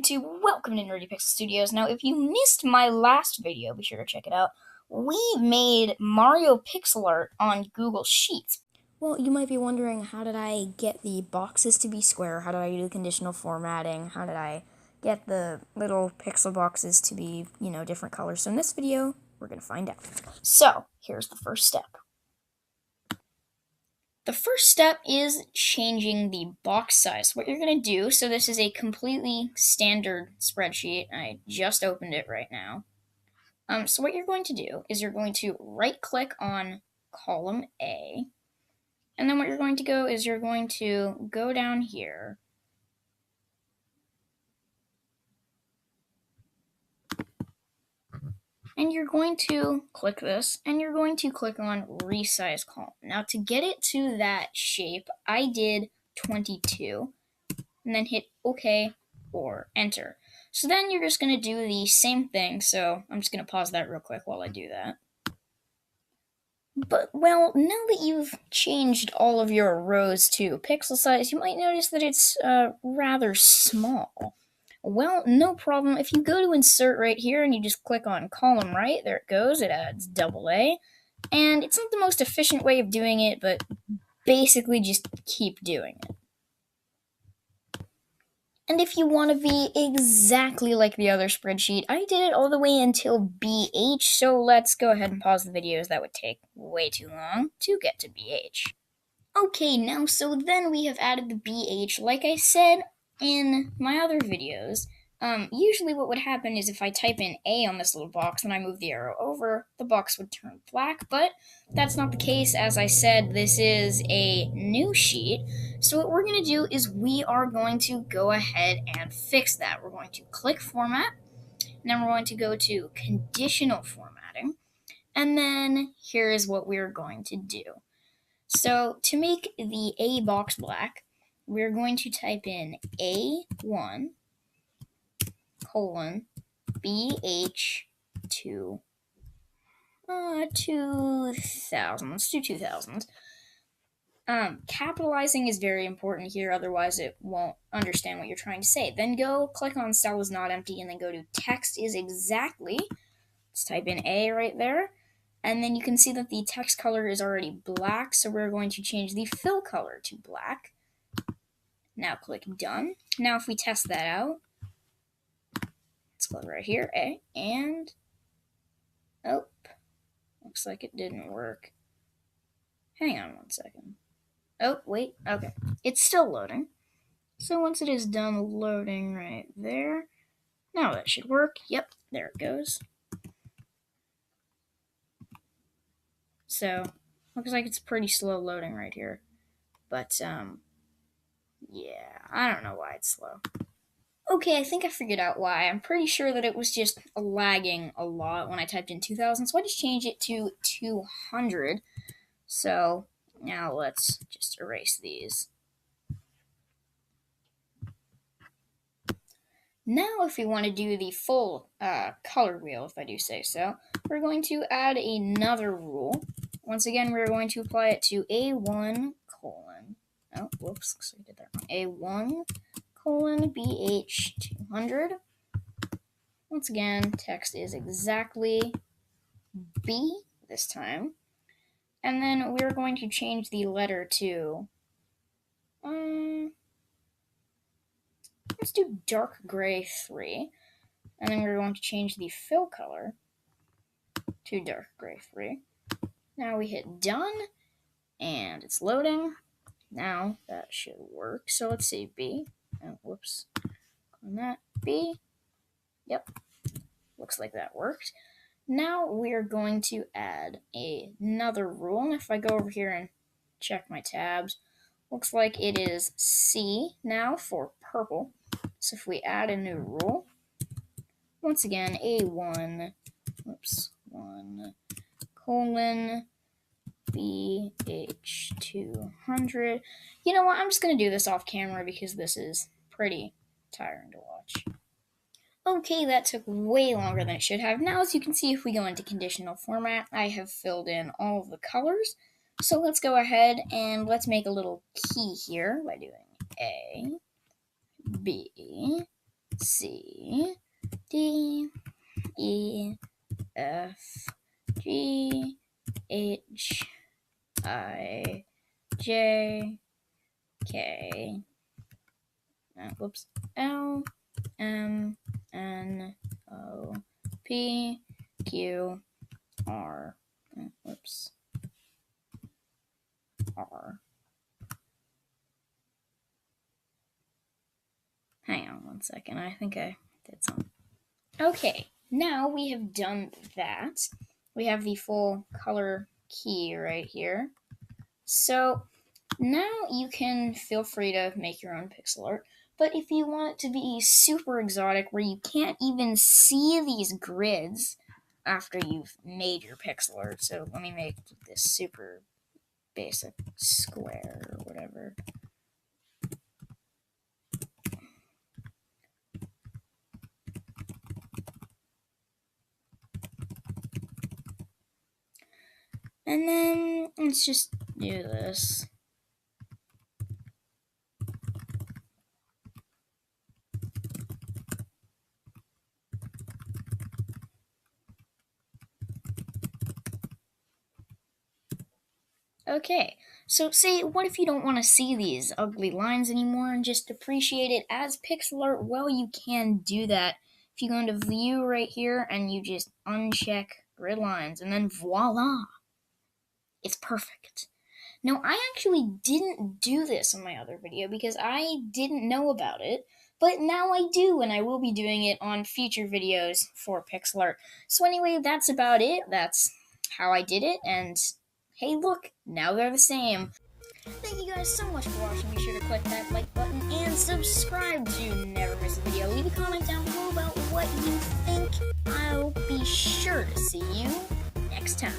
YouTube? Welcome to Nerdy Pixel Studios. Now, if you missed my last video, be sure to check it out. We made Mario pixel art on Google Sheets. Well, you might be wondering, how did I get the boxes to be square? How did I do conditional formatting? How did I get the little pixel boxes to be, different colors? So in this video, we're going to find out. So, here's the first step. The first step is changing the box size. What you're going to do, so this is a completely standard spreadsheet. I just opened it right now. So what you're going to do is you're going to right-click on column A, and then what you're going to go is you're going to go down here and you're going to click this and you're going to click on resize column. Now to get it to that shape, I did 22 and then hit OK or enter. So then you're just going to do the same thing. So I'm just going to pause that real quick while I do that. But, well, now that you've changed all of your rows to pixel size, you might notice that it's rather small. Well, no problem. If you go to insert right here and you just click on column right, there it goes. It adds AA. And it's not the most efficient way of doing it, but basically just keep doing it. And if you want to be exactly like the other spreadsheet, I did it all the way until BH, so let's go ahead and pause the video as that would take way too long to get to BH. Okay, now so then we have added the BH. Like I said in my other videos, usually what would happen is if I type in A on this little box and I move the arrow over, the box would turn black, but that's not the case. As I said, this is a new sheet, so what we're going to do is we are going to go ahead and fix that. We're going to click Format, and then we're going to go to Conditional Formatting, and then here is what we're going to do. So to make the A box black, we're going to type in A1 colon BH2 2000. Let's do 2000. Capitalizing is very important here, otherwise it won't understand what you're trying to say. Then go click on cell is not empty and then go to text is exactly. Let's type in A right there. And then you can see that the text color is already black, so we're going to change the fill color to black. Now click done. Now if we test that out, let's go right here, A, and oh, looks like it didn't work. Hang on one second. Oh, wait, okay. It's still loading. So once it is done loading right there, now that should work. Yep, there it goes. So, looks like it's pretty slow loading right here. But, yeah, I don't know why it's slow. Okay, I think I figured out why. I'm pretty sure that it was just lagging a lot when I typed in 2000, so I just changed it to 200. So, now let's just erase these. Now, if we want to do the full color wheel, if I do say so, we're going to add another rule. Once again, we're going to apply it to A1 colon. Oh, whoops, looks like I did that wrong. A1 colon BH200. Once again, text is exactly B this time. And then we're going to change the letter to let's do dark gray 3. And then we're going to change the fill color to dark gray 3. Now we hit done, and it's loading. Now that should work. So let's see, B. Oh, whoops. On that, B. Yep. Looks like that worked. Now we're going to add another rule. And if I go over here and check my tabs, looks like it is C now for purple. So if we add a new rule, once again, A1, 1 colon BH200. You know what? I'm just going to do this off camera because this is pretty tiring to watch. Okay, that took way longer than it should have. Now, as you can see, if we go into conditional format, I have filled in all of the colors. So let's go ahead and let's make a little key here by doing A, B, C, D, E, F, G, H, I, J, K, whoops, L, M, N, O, P, Q, R, whoops, R. Hang on one second, I think I did something. Okay, now we have done that. We have the full color key right here. So now you can feel free to make your own pixel art. But if you want it to be super exotic where you can't even see these grids after you've made your pixel art, so let me make this super basic square or whatever. And then let's just do this. Okay, so say, what if you don't want to see these ugly lines anymore and just appreciate it as pixel art? Well, you can do that. If you go into view right here and you just uncheck grid lines, and then voila, it's perfect. Now, I actually didn't do this in my other video because I didn't know about it, but now I do, and I will be doing it on future videos for pixel art. So anyway, that's about it. That's how I did it, and hey, look, now they're the same. Thank you guys so much for watching. Be sure to click that like button and subscribe to never miss a video. Leave a comment down below about what you think. I'll be sure to see you next time.